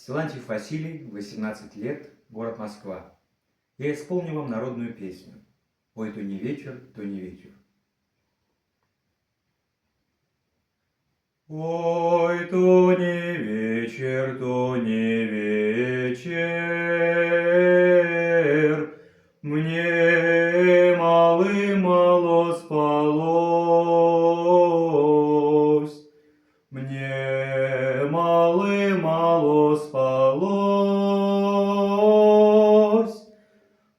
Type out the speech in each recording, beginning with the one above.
Силантьев Василий, 18 лет, город Москва. Я исполню вам народную песню. Ой, то не вечер, то не вечер. Ой, то не вечер, то не вечер, мне мало спалось, мне мало спалось,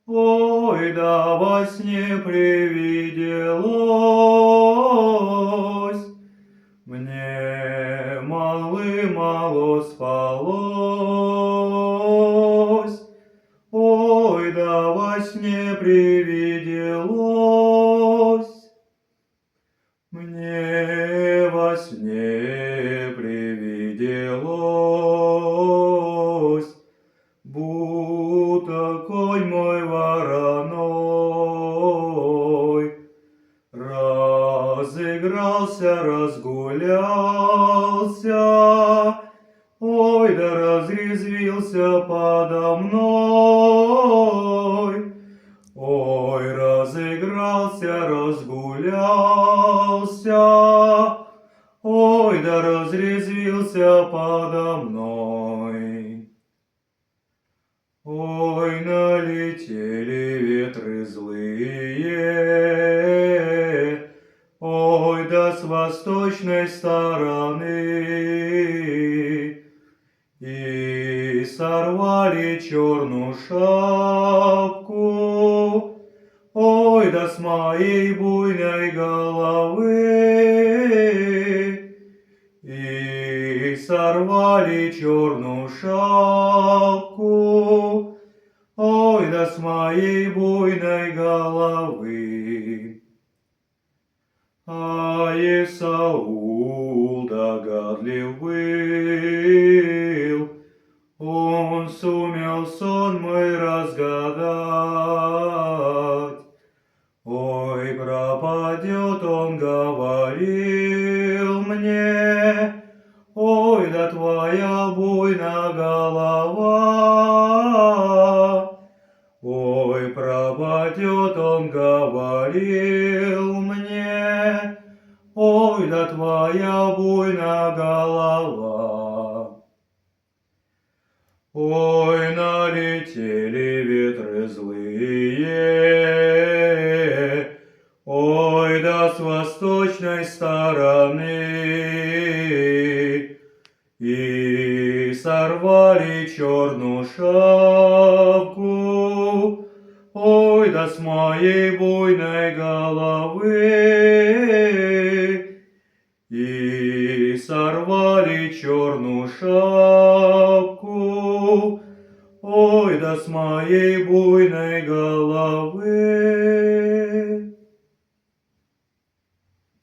ой, да во сне привиделось, мне мало спалось, ой, да во сне привиделось, мне во сне привиделось, будто конь мой вороной разыгрался, разгулялся, ой, да разрезвился подо мной, ой, разыгрался, разгулялся, ой, да разрезвился подо мной. Ой, налетели ветры злые, ой, да с восточной стороны, и сорвали черную шапку, ой, да с моей буйной головы, и сорвали черную шапку, ой, да с моей буйной головы. А Исаул догадлив был, он сумел сон мой разгадать. Ой, пропадет, он говорил мне, ой, да твоя буйна голова. Ой, пропадет, он говорил мне, ой, да твоя буйна голова. Ой, налетели ветры злые, ой, да с восточной стороны, и сорвали черную шапку, ой, да с моей буйной головы, и сорвали черную шапку, ой, да с моей буйной головы.